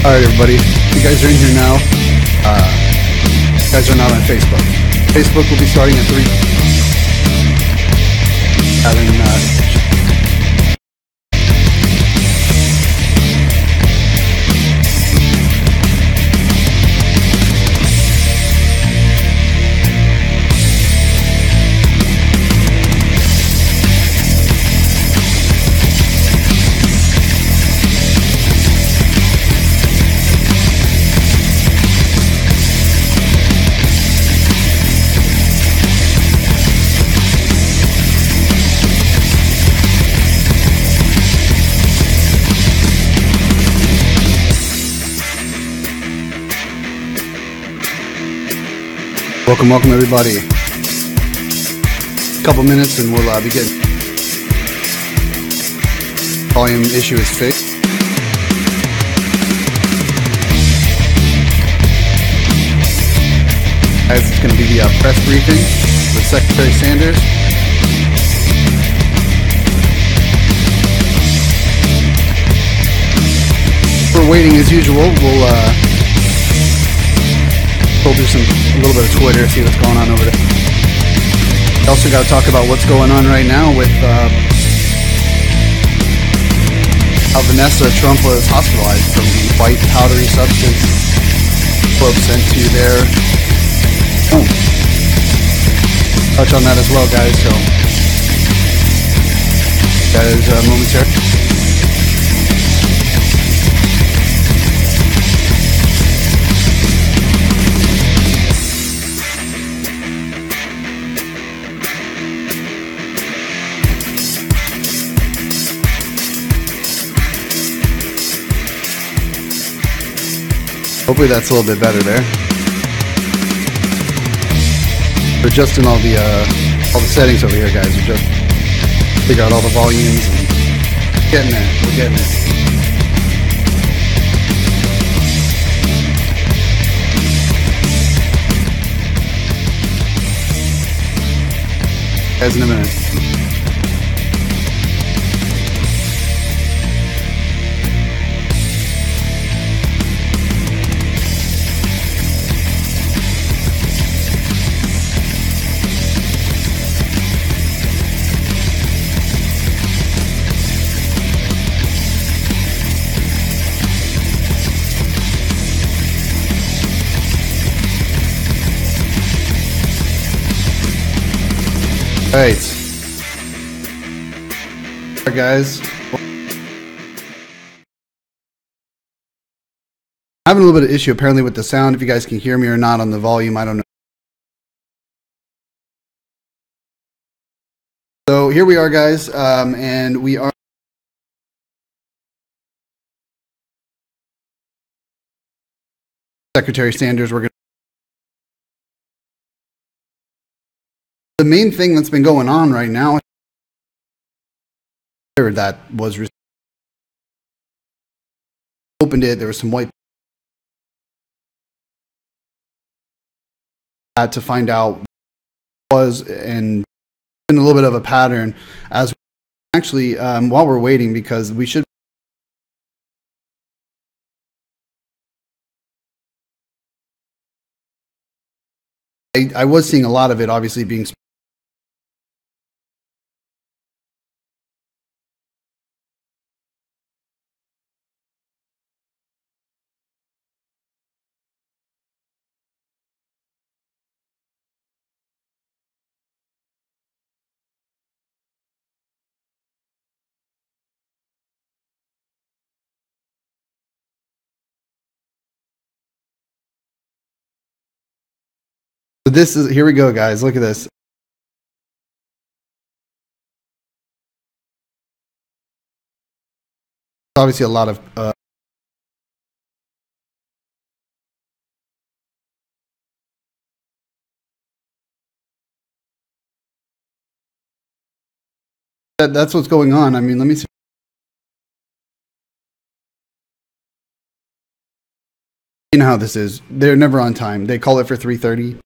Alright everybody, you guys are in here now. You guys are not on Facebook. Facebook will be starting at 3. Welcome everybody. A couple minutes and we'll begin. Volume issue is fixed. Guys, it's going to be the press briefing with Secretary Sanders. We're waiting as usual. We'll do a little bit of Twitter, see what's going on over there. Also got to talk about what's going on right now with how Vanessa Trump was hospitalized from the white powdery substance probe sent to their home. Touch on that as well, guys. So that is momentary. Hopefully that's a little bit better there. We're adjusting all the settings over here, guys. We're just figure out all the volumes and getting there. We're getting there. Guys, in a minute. Alright, guys, having a little bit of issue apparently with the sound. If you guys can hear me or not on the volume, I don't know. So here we are, guys, and we are Secretary Sanders. We're going. The main thing that's been going on right now that was opened it. There was some white to find out what was, and been a little bit of a pattern as actually while we're waiting, because we should. I was seeing a lot of it obviously being. So this is, here we go, guys. Look at this. Obviously a lot of that's what's going on. I mean, let me see. You know how this is. They're never on time. They call it for 3:30.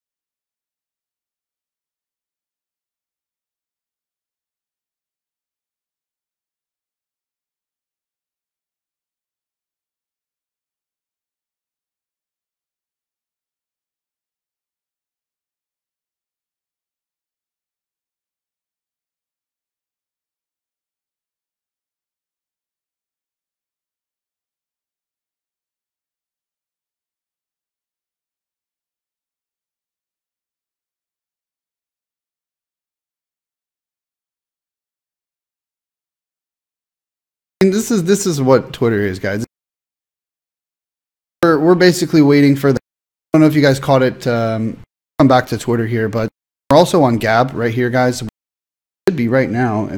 And this is what Twitter is, guys. We're basically waiting for the. I don't know if you guys caught it. Come back to Twitter here, but we're also on Gab right here, guys. Should be right now.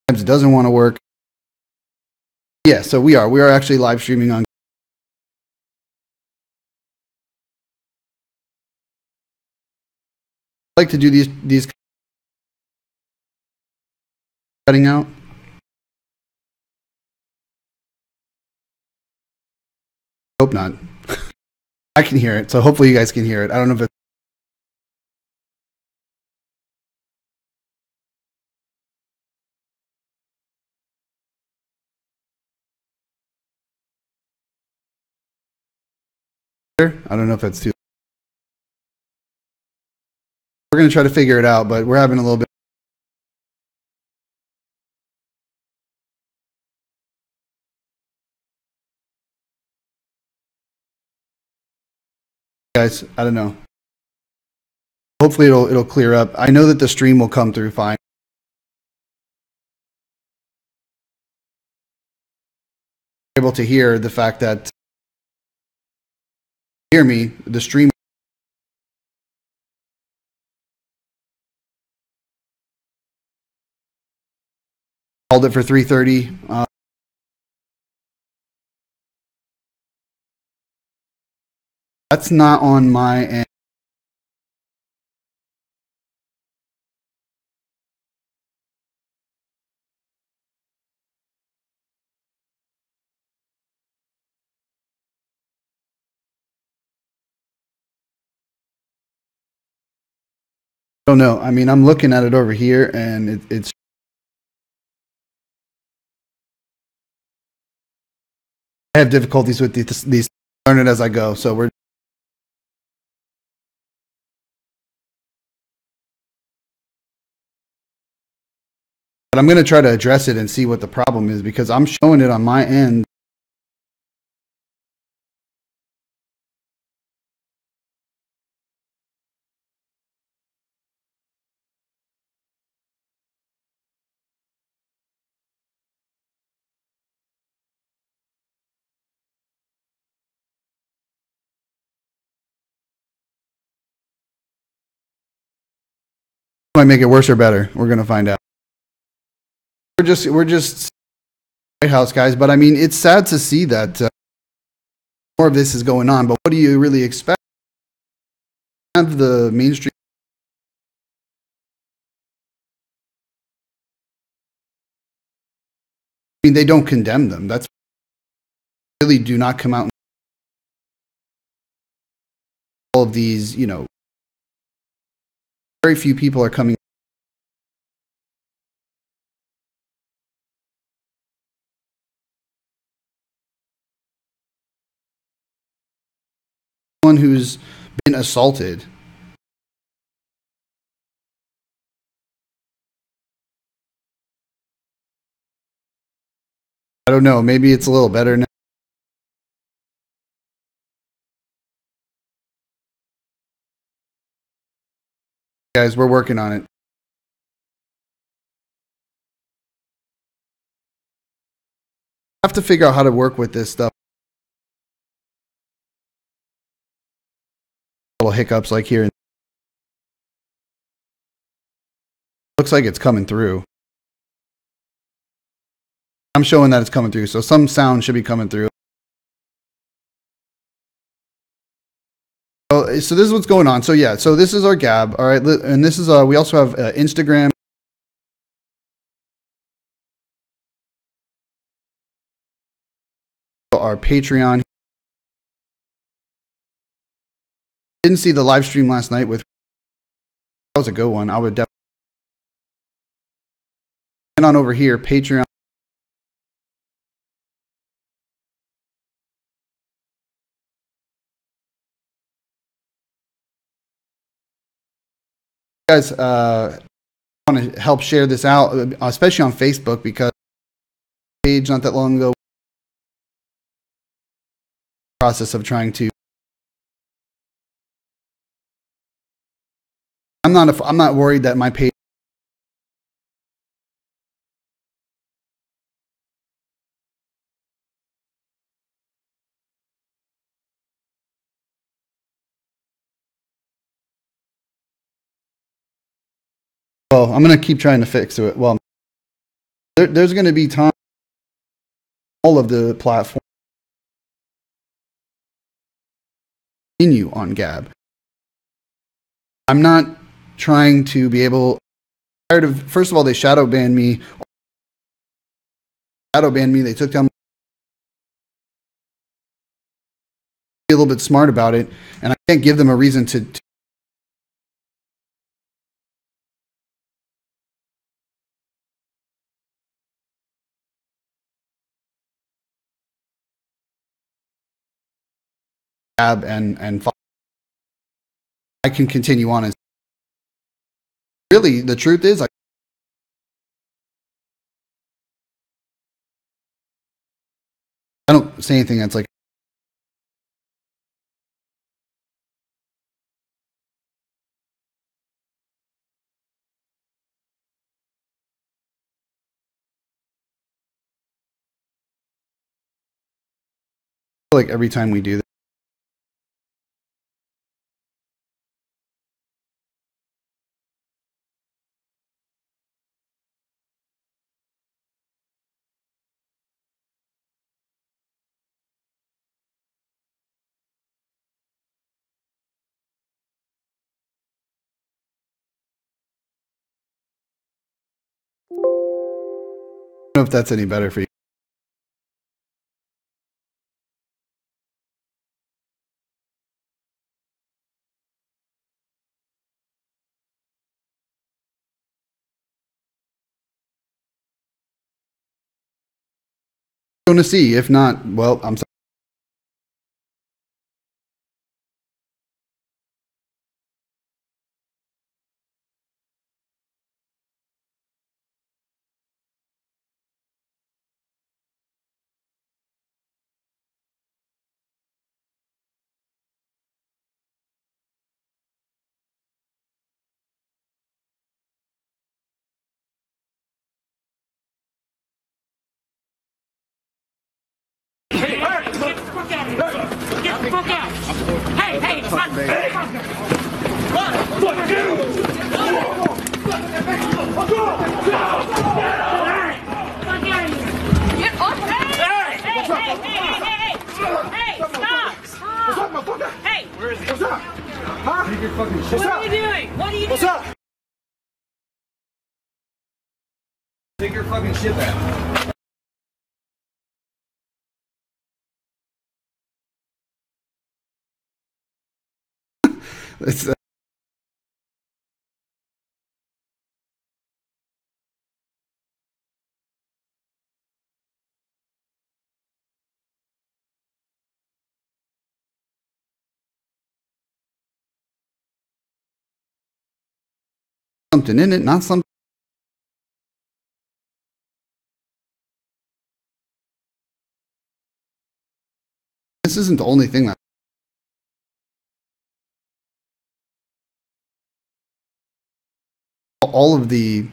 It doesn't want to work. Yeah, so we are. We are actually live streaming on. I like to do these cutting out. Hope not. I can hear it, so hopefully you guys can hear it. I don't know if it's. I don't know if that's too. We're going to try to figure it out, but we're having a little bit. Guys, I don't know. Hopefully it'll clear up. I know that the stream will come through fine. Able to hear the fact that hear me, the stream called it for 3:30. That's not on my end. I don't know. I mean, I'm looking at it over here, and it's. I have difficulties with these. Learn it as I go. So we're. But I'm going to try to address it and see what the problem is because I'm showing it on my end. Might make it worse or better. We're going to find out. We're just White House guys, but I mean, it's sad to see that more of this is going on. But what do you really expect? Have the mainstream. I mean, they don't condemn them. That's really do not come out. And all of these, you know, very few people are coming. Someone who's been assaulted. I don't know. Maybe it's a little better now. Guys, we're working on it. I have to figure out how to work with this stuff. Little hiccups like here. Looks like it's coming through. I'm showing that it's coming through, so some sound should be coming through. So this is what's going on. So yeah, so this is our Gab, all right, and this is we also have Instagram. Our Patreon. Didn't see the live stream last night with. That was a good one. I would definitely. And on over here, Patreon. Guys, want to help share this out, especially on Facebook, because page not that long ago. Process of trying to. I'm not worried that my page Well, I'm going to keep trying to fix it. Well, there's going to be time all of the platforms continue on Gab. I'm not trying to be able. First of all, they shadow banned me. They took down. Be a little bit smart about it, and I can't give them a reason to Gab and I can continue on as. Really, the truth is, I don't say anything that's like. Like every time we do this. I don't know if that's any better for you. Going to see. If not, well, I'm sorry. Hey, get the fuck out of here! Get the fuck out! Hey, hey, fuck me! Fuck you! Get off me! Hey, hey, stop! What's up, motherfucker? Hey! Where is he? What's up? Huh? Take your fucking shit. What are you doing? What are you doing? What's up? Take your fucking shit back. It's something in it, not something. This isn't the only thing that all of the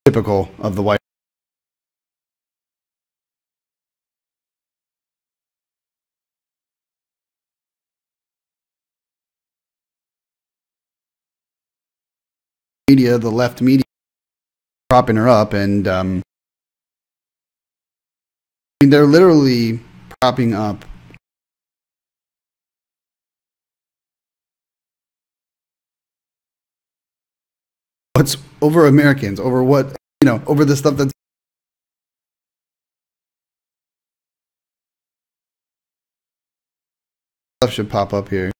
typical of the white media, the left media, propping her up, and I mean, they're literally propping up what's over Americans, over what, over the stuff that stuff should pop up here.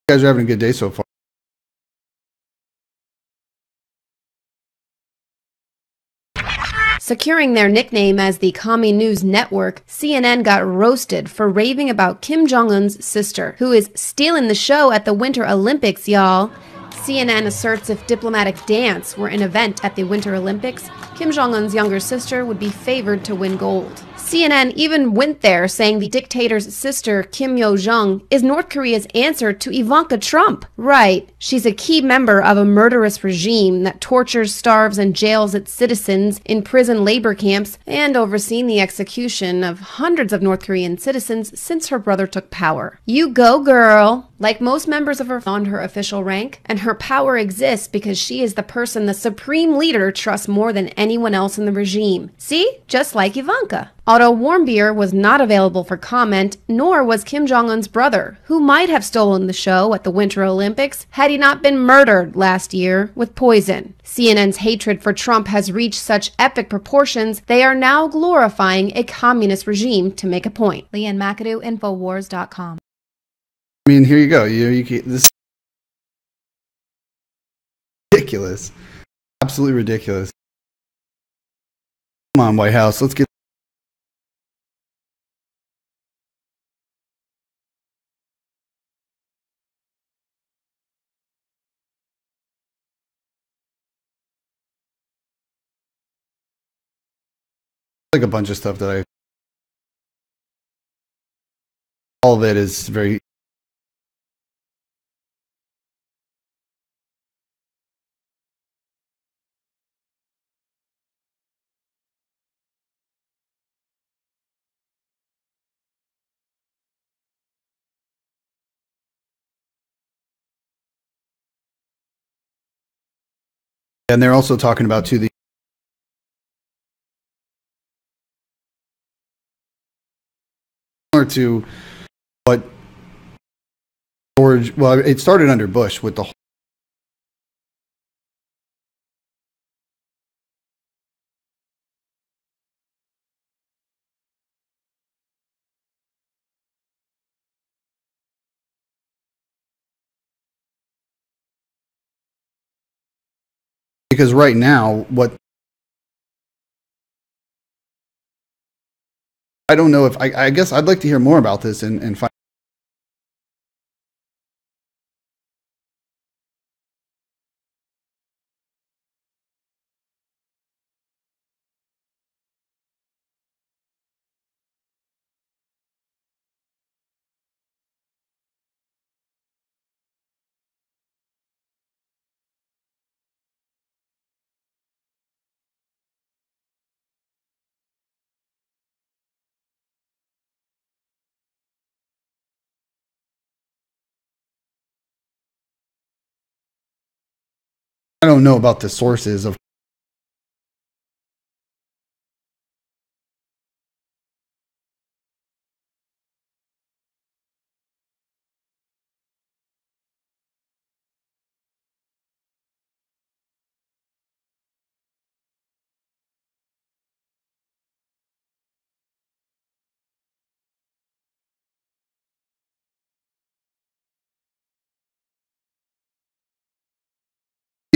You guys are having a good day so far. Securing their nickname as the Commie News Network, CNN got roasted for raving about Kim Jong-un's sister, who is stealing the show at the Winter Olympics, y'all. CNN asserts if diplomatic dance were an event at the Winter Olympics, Kim Jong-un's younger sister would be favored to win gold. CNN even went there, saying the dictator's sister, Kim Yo-jong, is North Korea's answer to Ivanka Trump. Right, she's a key member of a murderous regime that tortures, starves, and jails its citizens in prison labor camps and overseen the execution of hundreds of North Korean citizens since her brother took power. You go, girl! Like most members of her on her official rank, and her power exists because she is the person the supreme leader trusts more than anyone else in the regime. See? Just like Ivanka. Otto Warmbier was not available for comment, nor was Kim Jong-un's brother, who might have stolen the show at the Winter Olympics had he not been murdered last year with poison. CNN's hatred for Trump has reached such epic proportions, they are now glorifying a communist regime to make a point. Leanne McAdoo, Infowars.com. I mean, here you go. This is ridiculous. Absolutely ridiculous. Come on, White House. Let's get like a bunch of stuff that all of it is very and they're also talking about too the similar to what George, well, it started under Bush with the whole because right now what I don't know if I guess I'd like to hear more about this and find I don't know about the sources of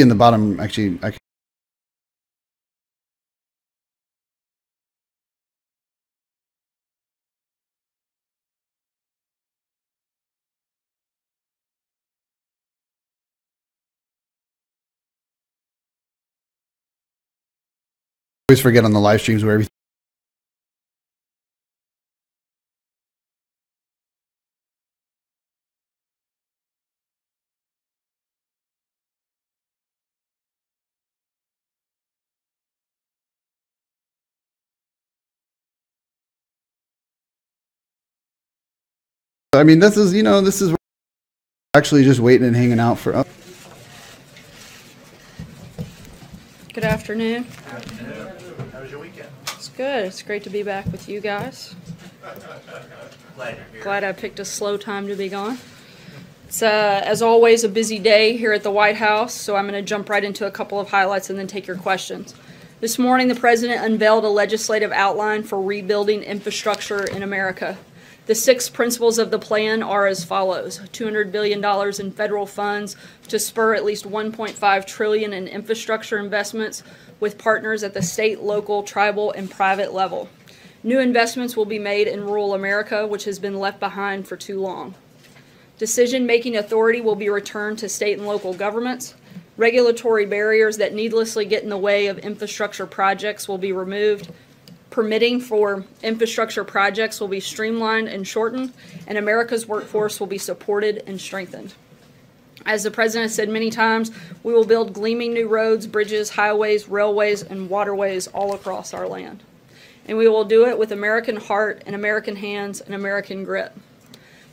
in the bottom actually I always forget on the live streams where everything I mean this is this is actually just waiting and hanging out for Good afternoon. How was your weekend? It's good. It's great to be back with you guys. Glad I picked a slow time to be gone. It's, as always, a busy day here at the White House, so I'm going to jump right into a couple of highlights and then take your questions. This morning, the President unveiled a legislative outline for rebuilding infrastructure in America. The 6 principles of the plan are as follows: $200 billion in federal funds to spur at least $1.5 trillion in infrastructure investments with partners at the state, local, tribal, and private level. New investments will be made in rural America, which has been left behind for too long. Decision-making authority will be returned to state and local governments. Regulatory barriers that needlessly get in the way of infrastructure projects will be removed. Permitting for infrastructure projects will be streamlined and shortened, and America's workforce will be supported and strengthened. As the President said many times, we will build gleaming new roads, bridges, highways, railways, and waterways all across our land. And we will do it with American heart and American hands and American grit.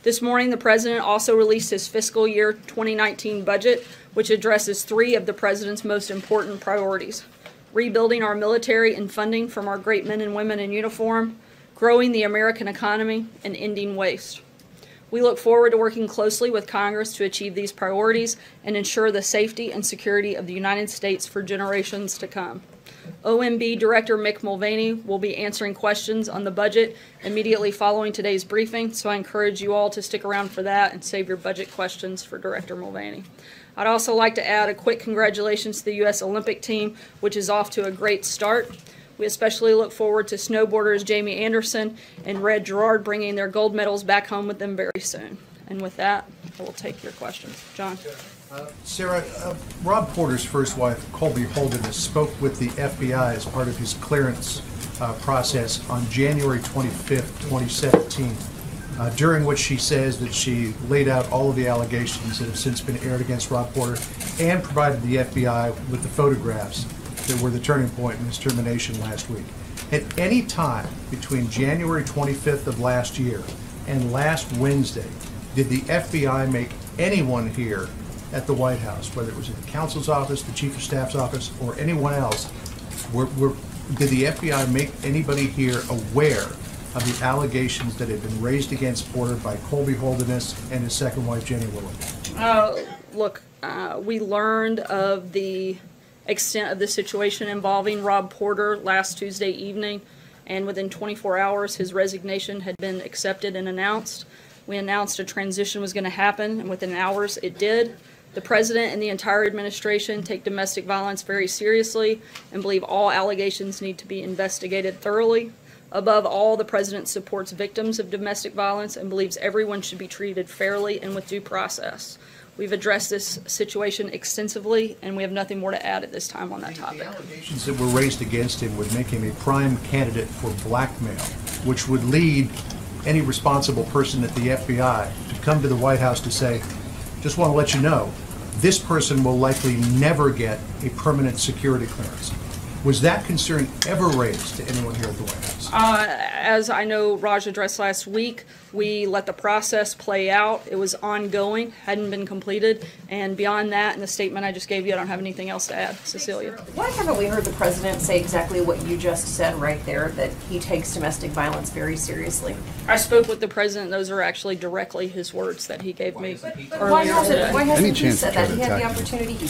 This morning, the President also released his fiscal year 2019 budget, which addresses 3 of the President's most important priorities: rebuilding our military and funding from our great men and women in uniform, growing the American economy, and ending waste. We look forward to working closely with Congress to achieve these priorities and ensure the safety and security of the United States for generations to come. OMB Director Mick Mulvaney will be answering questions on the budget immediately following today's briefing, so I encourage you all to stick around for that and save your budget questions for Director Mulvaney. I'd also like to add a quick congratulations to the U.S. Olympic team, which is off to a great start. We especially look forward to snowboarders Jamie Anderson and Red Gerard bringing their gold medals back home with them very soon. And with that, I will take your questions. John. Sarah, Rob Porter's first wife, Colby Holderness, spoke with the FBI as part of his clearance process on January 25th, 2017, during which she says that she laid out all of the allegations that have since been aired against Rob Porter and provided the FBI with the photographs that were the turning point in his termination last week. At any time between January 25th of last year and last Wednesday, did the FBI make anyone here at the White House, whether it was at the counsel's office, the chief of staff's office, or anyone else, did the FBI make anybody here aware of the allegations that had been raised against Porter by Colby Holderness and his second wife, Jenny Willard? Look, we learned of the extent of the situation involving Rob Porter last Tuesday evening, and within 24 hours his resignation had been accepted and announced. We announced a transition was going to happen, and within hours it did. The President and the entire administration take domestic violence very seriously and believe all allegations need to be investigated thoroughly. Above all, the President supports victims of domestic violence and believes everyone should be treated fairly and with due process. We've addressed this situation extensively, and we have nothing more to add at this time on that topic. The allegations that were raised against him would make him a prime candidate for blackmail, which would lead any responsible person at the FBI to come to the White House to say, just want to let you know, this person will likely never get a permanent security clearance. Was that concern ever raised to anyone here at the White House? As I know Raj addressed last week, we let the process play out. It was ongoing, hadn't been completed, and beyond that, in the statement I just gave you, I don't have anything else to add. Cecilia. Why haven't we heard the President say exactly what you just said right there, that he takes domestic violence very seriously? I spoke with the President. Those are actually directly his words that he gave me Why earlier today. hasn't he chance said to try that? to He had the attack me. opportunity.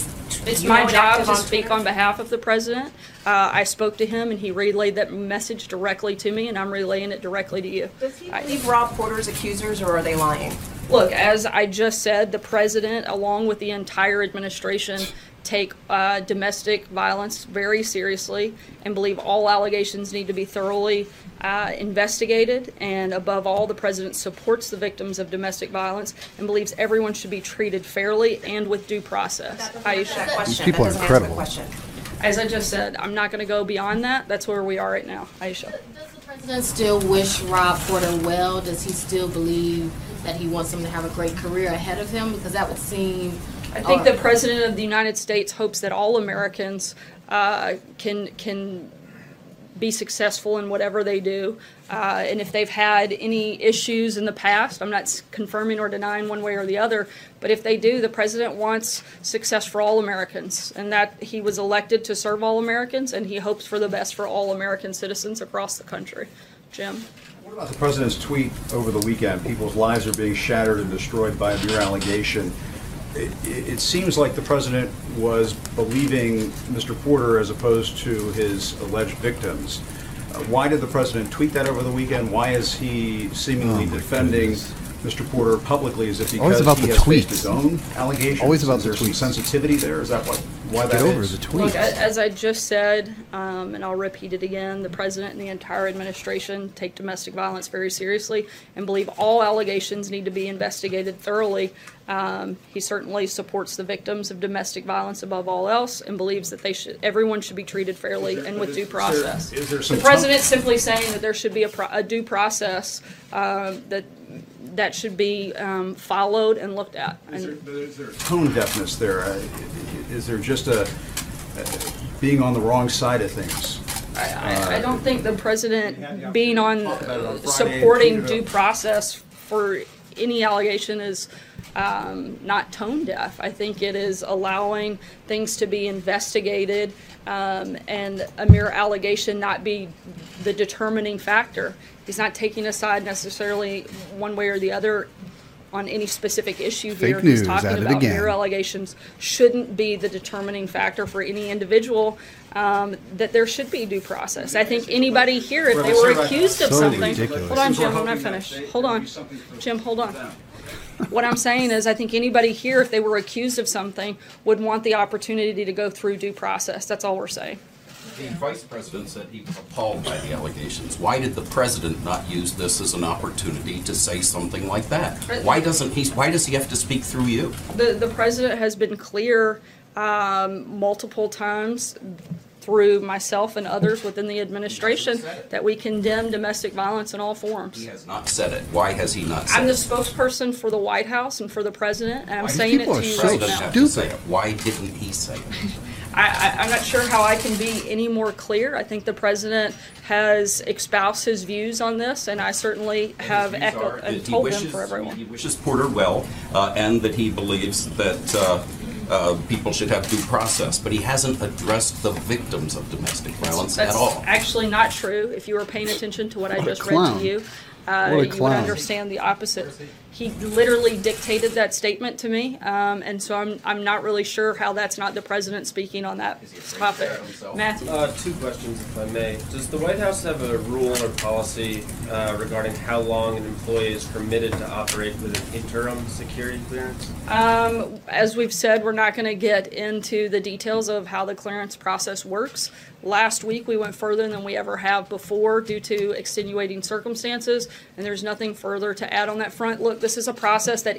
It's my job to speak on behalf of the President. I spoke to him, and he relayed that message directly to me, and I'm relaying it directly to you. Does he believe Rob Porter's accusers, or are they lying? Look, as I just said, the President, along with the entire administration, take domestic violence very seriously and believe all allegations need to be thoroughly investigated. And above all, the President supports the victims of domestic violence and believes everyone should be treated fairly and with due process. Aisha. These people are incredible. As I just said, I'm not going to go beyond that. That's where we are right now. Aisha. Does the President still wish Rob Porter well? Does he still believe that he wants him to have a great career ahead of him? Because that would seem... I think the President of the United States hopes that all Americans can be successful in whatever they do. And if they've had any issues in the past, I'm not confirming or denying one way or the other, but if they do, the President wants success for all Americans, and that he was elected to serve all Americans, and he hopes for the best for all American citizens across the country. Jim? What about the President's tweet over the weekend? People's lives are being shattered and destroyed by a mere allegation. It seems like the President was believing Mr. Porter as opposed to his alleged victims. Why did the president tweet that over the weekend? Why is he seemingly defending Mr. Porter publicly? Is it because about he the has faced tweets. his own allegations? Always about is there the some tweets. sensitivity there? Is that why that Get over is? the tweets. Look, as I just said, and I'll repeat it again, the president and the entire administration take domestic violence very seriously and believe all allegations need to be investigated thoroughly. He certainly supports the victims of domestic violence above all else and believes that everyone should be treated fairly and with due process. Is there some The president's simply saying that there should be a due process that should be followed and looked at. Is there tone deafness there? Is there just being on the wrong side of things? I don't think the president being on Talked about it on Friday and supporting tweeted due it. process for any allegation is not tone deaf. I think it is allowing things to be investigated and a mere allegation not be the determining factor. He's not taking a side necessarily one way or the other on any specific issue here. Fake news, He's talking at it about again. mere allegations shouldn't be the determining factor for any individual, that there should be due process. I think anybody here, if they were accused of So something, ridiculous. hold on, Jim, I'm not finished. Hold on. Jim, hold on. What I'm saying is I think anybody here, if they were accused of something, would want the opportunity to go through due process. That's all we're saying. The vice president said he was appalled by the allegations. Why did the president not use this as an opportunity to say something like that? Why does he have to speak through you? The president has been clear multiple times through myself and others within the administration that we condemn domestic violence in all forms. He has not said it. Why has he not said I'm the it? spokesperson for the White House and for the president, and I'm Why saying it people to are you so right President now. have to say it. Why didn't he say it? I'm not sure how I can be any more clear. I think the president has espoused his views on this, and I certainly have His views are echoed that and he told them wishes- for everyone. He wishes Porter well, and that he believes that people should have due process, but he hasn't addressed the victims of domestic violence That's at all. actually not true. If you were paying attention to what I just read clown. to you, What a you would clown. understand the opposite. He literally dictated that statement to me, and so I'm not really sure how that's not the president speaking on that topic. Matthew? Two questions, if I may. Does the White House have a rule or policy regarding how long an employee is permitted to operate with an interim security clearance? As we've said, we're not going to get into the details of how the clearance process works. Last week, we went further than we ever have before due to extenuating circumstances, and there's nothing further to add on that front. Look, this is a process that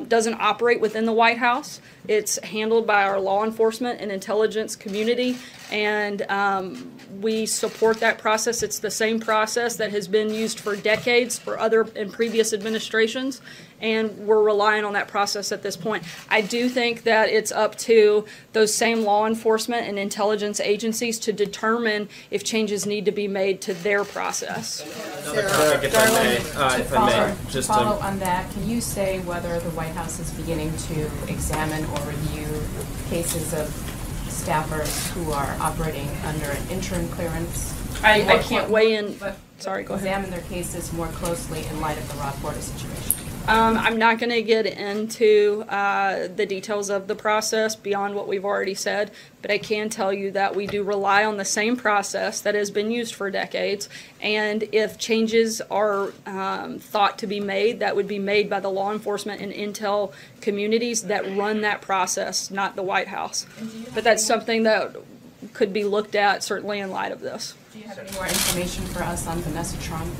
doesn't operate within the White House. It's handled by our law enforcement and intelligence community, and we support that process. It's the same process that has been used for decades for other and previous administrations, and we're relying on that process at this point. I do think that it's up to those same law enforcement and intelligence agencies to determine if changes need to be made to their process. Sarah, if I may, To follow on that, can you say whether the White House is beginning to examine or review cases of staffers who are operating under an interim clearance? I can't weigh in. But Sorry, go ahead. examine their cases more closely in light of the Rob Porter situation. I'm not going to get into the details of the process beyond what we've already said, but I can tell you that we do rely on the same process that has been used for decades, and if changes are thought to be made, that would be made by the law enforcement and intel communities that run that process, not the White House. But that's something that could be looked at certainly in light of this. Do you have any more information for us on Vanessa Trump?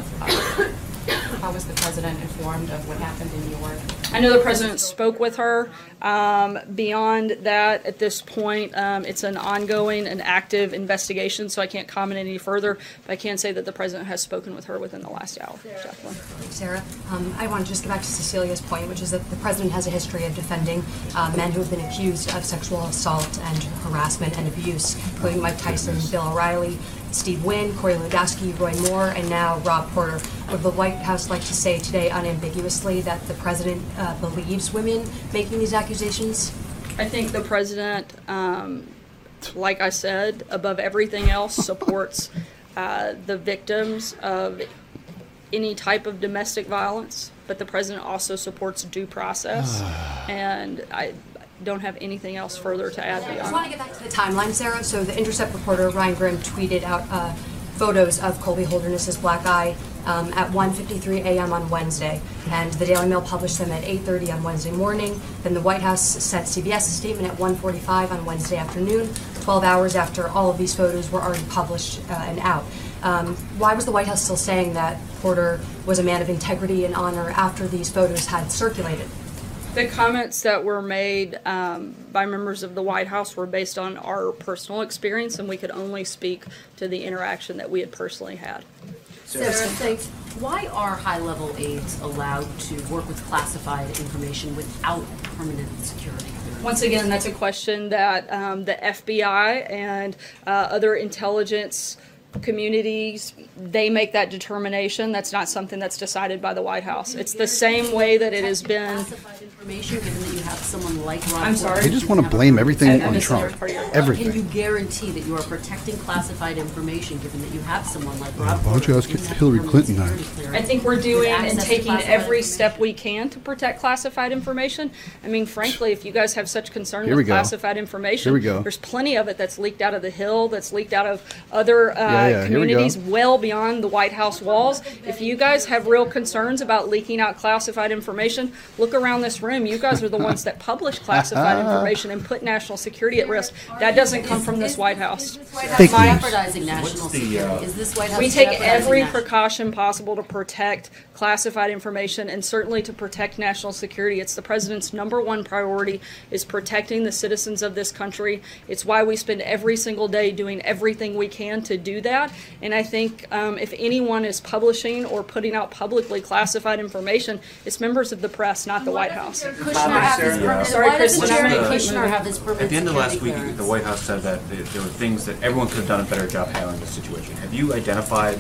How was the president informed of what happened in New York? I know the president spoke with her. Beyond that, at this point, it's an ongoing and active investigation, so I can't comment any further. But I can say that the president has spoken with her within the last hour. Jacqueline. Sarah, I want to just get back to Cecilia's point, which is that the president has a history of defending men who have been accused of sexual assault and harassment and abuse, including Mike Tyson, Bill O'Reilly, Steve Wynn, Corey Lewandowski, Roy Moore, and now Rob Porter. Would the White House like to say today unambiguously that the president believes women making these accusations? I think the president, like I said, above everything else, supports the victims of any type of domestic violence, but the president also supports due process, and I don't have anything else further to add I just beyond want to get back to the timeline, Sarah. So the Intercept reporter Ryan Grimm tweeted out photos of Colby Holderness's black eye at 1:53 a.m. on Wednesday, and the Daily Mail published them at 8:30 on Wednesday morning. Then the White House sent CBS a statement at 1:45 on Wednesday afternoon, 12 hours after all of these photos were already published and out. Why was the White House still saying that Porter was a man of integrity and honor after these photos had circulated? The comments that were made by members of the White House were based on our personal experience, and we could only speak to the interaction that we had personally had. Sarah, thanks. Why are high-level aides allowed to work with classified information without permanent security clearance? Once again, that's a question that the FBI and other intelligence communities, they make that determination. That's not something that's decided by the White House. It's the same way that it has been. Classified information, given that you have someone like Rob I'm sorry. They just want to blame everything on Trump. Everything. Can you guarantee that you are protecting classified information, given that you have someone like Rob Why don't you ask Hillary Clinton that? I think we're doing and taking every step we can to protect classified information. I mean, frankly, if you guys have such concern with classified information, there's plenty of it that's leaked out of the Hill, that's leaked out of other communities well beyond the White House walls. If you guys have real concerns about leaking out classified information, look around this room. You guys are the ones that publish classified information and put national security at risk. That doesn't come from this White House. Fake news. Jeopardizing national security. Is this White House We take jeopardizing every national precaution possible to protect classified information and certainly to protect national security. It's the president's #1 priority is protecting the citizens of this country. It's why we spend every single day doing everything we can to do that. And I think if anyone is publishing or putting out publicly classified information, it's members of the press, not the White House. Kushner have his permanent, Sorry, why doesn't Kristen. Jared Kushner have his permanent At the end of last security week, clearance? the White House said that there were things that everyone could have done a better job handling this situation. Have you identified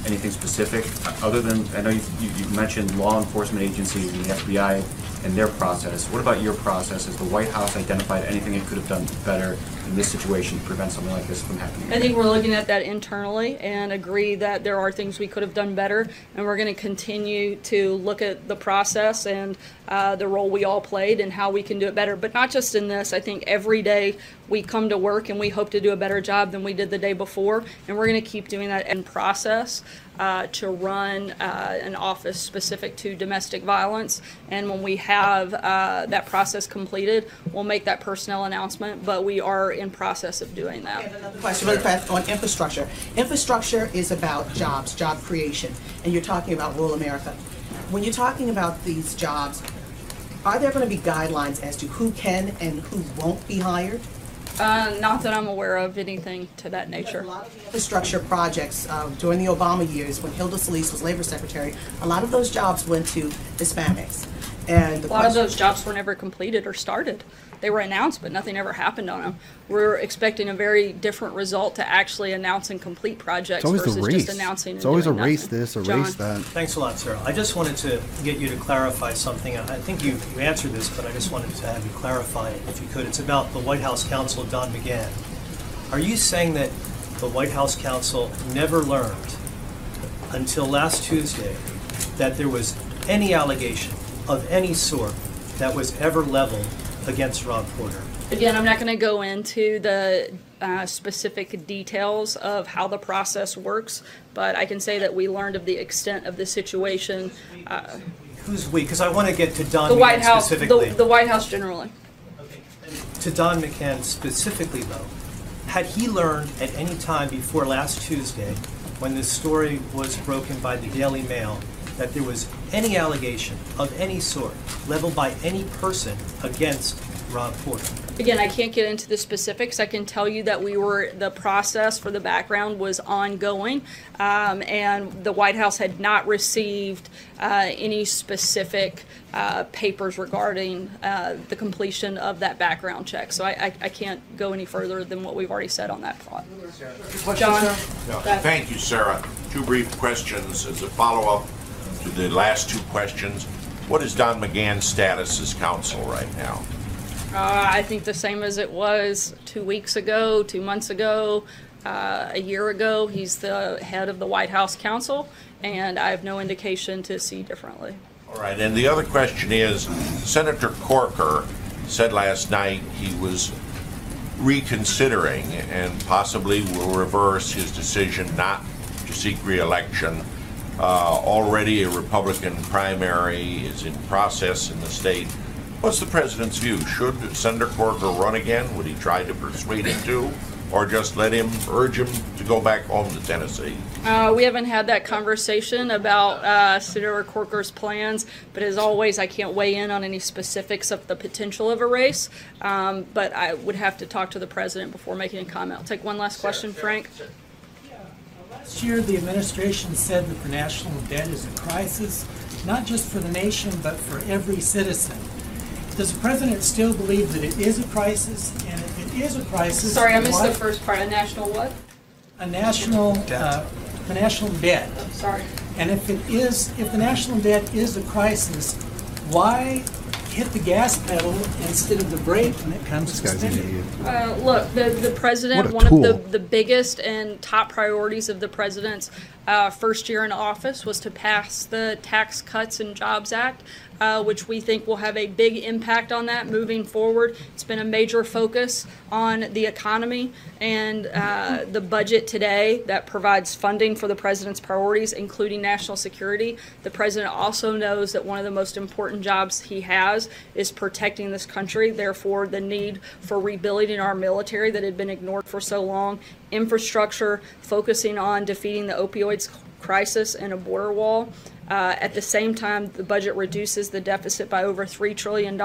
anything specific other than, I know you mentioned law enforcement agencies and the FBI and their process. What about your process? Has the White House identified anything it could have done better in this situation to prevent something like this from happening? I think we're looking at that internally and agree that there are things we could have done better, and we're going to continue to look at the process and the role we all played and how we can do it better. But not just in this. I think every day we come to work and we hope to do a better job than we did the day before, and we're going to keep doing that in process to run an office specific to domestic violence. And when we have that process completed, we'll make that personnel announcement, but we are in process of doing that. Another question really fast on infrastructure. Infrastructure is about jobs, job creation, and you're talking about rural America. When you're talking about these jobs, are there going to be guidelines as to who can and who won't be hired? Not that I'm aware of anything to that nature. A lot of the infrastructure projects during the Obama years, when Hilda Solis was labor secretary, a lot of those jobs went to Hispanics. And a lot of those jobs were never completed or started. They were announced, but nothing ever happened on them. We're expecting a very different result to actually announce and complete projects versus just announcing and It's always a doing race nothing. this, a John. race that. Thanks a lot, Sarah. I just wanted to get you to clarify something. I think you answered this, but I just wanted to have you clarify it if you could. It's about the White House counsel, Don McGahn. Are you saying that the White House counsel never learned until last Tuesday that there was any allegation of any sort that was ever leveled against Rob Porter? Again, I'm not going to go into the specific details of how the process works, but I can say that we learned of the extent of the situation. Who's we? Because I want to get to Don The McGahn White House, specifically. the White House generally. To Don McGahn specifically, though, had he learned at any time before last Tuesday, when this story was broken by the Daily Mail, that there was any allegation of any sort leveled by any person against Rob Porter? Again, I can't get into the specifics. I can tell you that the process for the background was ongoing, and the White House had not received any specific papers regarding the completion of that background check. So I can't go any further than what we've already said on that front. John? No, thank you, Sarah. Two brief questions as a follow-up to the last two questions. What is Don McGahn's status as counsel right now? I think the same as it was 2 weeks ago, 2 months ago, a year ago. He's the head of the White House counsel, and I have no indication to see differently. All right, and the other question is, Senator Corker said last night he was reconsidering and possibly will reverse his decision not seek re-election. Already a Republican primary is in process in the state. What's the president's view? Should Senator Corker run again? Would he try to persuade him to? Or just let him, urge him to go back home to Tennessee? We haven't had that conversation about Senator Corker's plans, but as always, I can't weigh in on any specifics of the potential of a race. But I would have to talk to the president before making a comment. I'll take one last question, Frank. Last year, the administration said that the national debt is a crisis, not just for the nation, but for every citizen. Does the president still believe that it is a crisis? And if it is a crisis, Sorry, I missed the first part. A national what? A national debt. The national debt. Oh, sorry. And if the national debt is a crisis, why hit the gas pedal instead of the brake when it comes to spending? Look, the president, What a one tool. of the biggest and top priorities of the president's first year in office was to pass the Tax Cuts and Jobs Act, which we think will have a big impact on that moving forward. It's been a major focus on the economy and the budget today that provides funding for the president's priorities, including national security. The president also knows that one of the most important jobs he has is protecting this country. Therefore, the need for rebuilding our military that had been ignored for so long, infrastructure, focusing on defeating the opioids crisis and a border wall. At the same time, the budget reduces the deficit by over $3 trillion.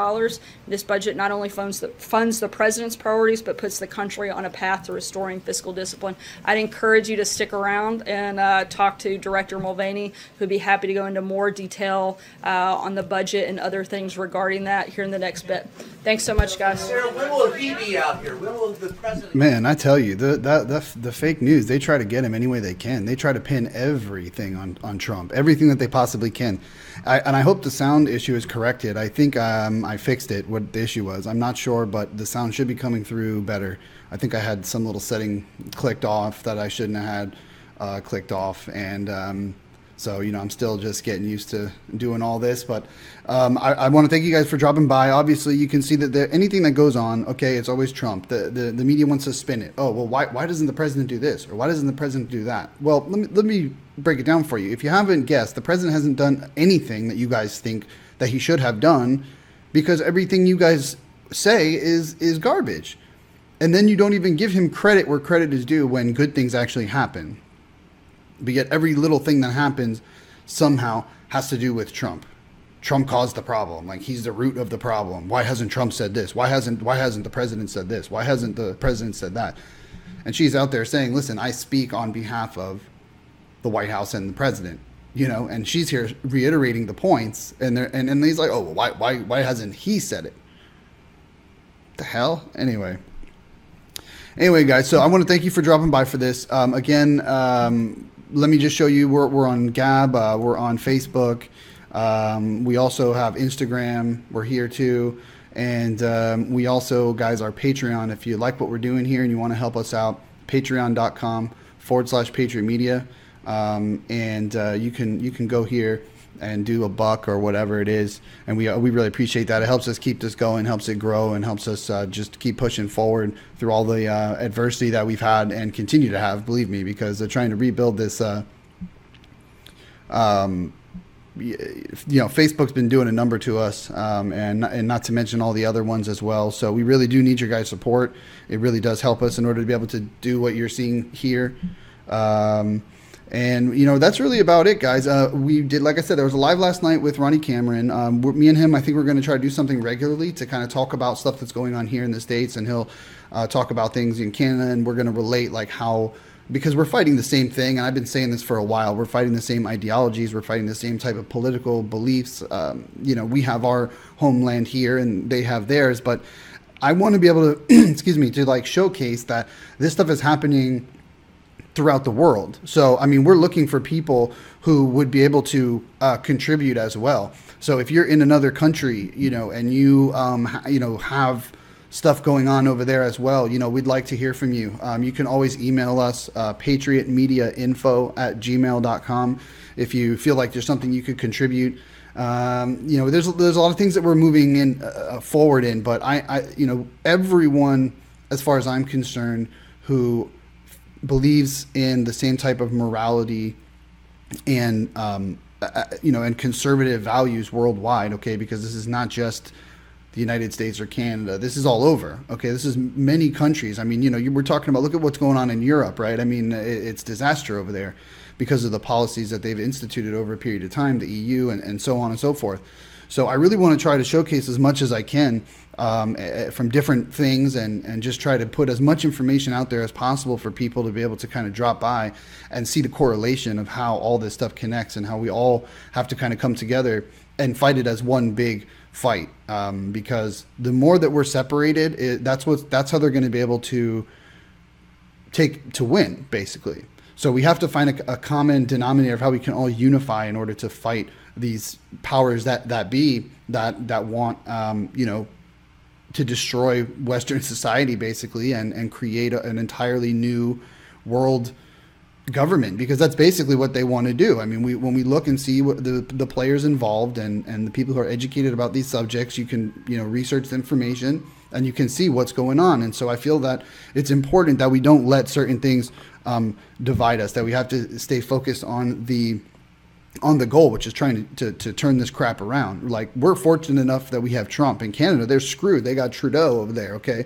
This budget not only funds the president's priorities, but puts the country on a path to restoring fiscal discipline. I'd encourage you to stick around and talk to Director Mulvaney, who'd be happy to go into more detail on the budget and other things regarding that here in the next bit. Thanks so much, guys. Sarah, when will he be out here? When will the president? Man, I tell you, the fake news, they try to get him any way they can. They try to pin everything on Trump, everything that they possibly can. And I hope the sound issue is corrected. I think I fixed it, what the issue was. I'm not sure, but the sound should be coming through better. I think I had some little setting clicked off that I shouldn't have had clicked off. And so, I'm still just getting used to doing all this. But I want to thank you guys for dropping by. Obviously, you can see that anything that goes on, okay, it's always Trump. The media wants to spin it. Oh, well, why doesn't the president do this? Or why doesn't the president do that? Well, let me break it down for you. If you haven't guessed, the president hasn't done anything that you guys think that he should have done, because everything you guys say is garbage. And then you don't even give him credit where credit is due when good things actually happen. But yet every little thing that happens somehow has to do with Trump. Trump caused the problem. Like, he's the root of the problem. Why hasn't Trump said this? Why hasn't the president said this? Why hasn't the president said that? And she's out there saying, listen, I speak on behalf of the White House and the president, and she's here reiterating the points. And he's like, oh, well, why hasn't he said it? The hell? Anyway, guys, so I want to thank you for dropping by for this. Again, let me just show you, we're on Gab, we're on Facebook. We also have Instagram. We're here too. And we also, guys, our Patreon. If you like what we're doing here and you want to help us out, patreon.com/Patriot Media. And you can go here and do $1 or whatever it is. And we really appreciate that. It helps us keep this going, helps it grow, and helps us just keep pushing forward through all the adversity that we've had and continue to have, believe me, because they're trying to rebuild this. Facebook's been doing a number to us, and not to mention all the other ones as well. So we really do need your guys' support. It really does help us in order to be able to do what you're seeing here. And, that's really about it, guys. We did, like I said, there was a live last night with Ronnie Cameron. Me and him, I think we're going to try to do something regularly to kind of talk about stuff that's going on here in the States. And he'll talk about things in Canada, and we're going to relate because we're fighting the same thing. And I've been saying this for a while. We're fighting the same ideologies. We're fighting the same type of political beliefs. We have our homeland here and they have theirs. But I want to be able to, to showcase that this stuff is happening throughout the world. So, we're looking for people who would be able to contribute as well. So if you're in another country, and you, have stuff going on over there as well, we'd like to hear from you. You can always email us, patriotmediainfo@gmail.com. If you feel like there's something you could contribute. There's a lot of things that we're moving in forward in, but I everyone, as far as I'm concerned, who believes in the same type of morality and and conservative values worldwide, okay, because this is not just the United States or Canada. This is all over, okay? This is many countries. I mean, you were talking about, look at what's going on in Europe, right? I mean, it's disaster over there because of the policies that they've instituted over a period of time, the EU and so on and so forth. So I really want to try to showcase as much as I can from different things and just try to put as much information out there as possible for people to be able to kind of drop by and see the correlation of how all this stuff connects and how we all have to kind of come together and fight it as one big fight, because the more that we're separated, that's how they're going to be able to win, basically. So we have to find a common denominator of how we can all unify in order to fight these powers that want to destroy Western society, basically, and create an entirely new world government, because that's basically what they want to do. I mean, when we look and see what the players involved and the people who are educated about these subjects, you can research the information and you can see what's going on. And so I feel that it's important that we don't let certain things divide us, that we have to stay focused on the goal, which is trying to turn this crap around. Like, we're fortunate enough that we have Trump. In Canada, they're screwed. They got Trudeau over there, okay?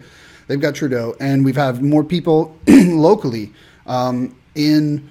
They've got Trudeau, and we've had more people locally in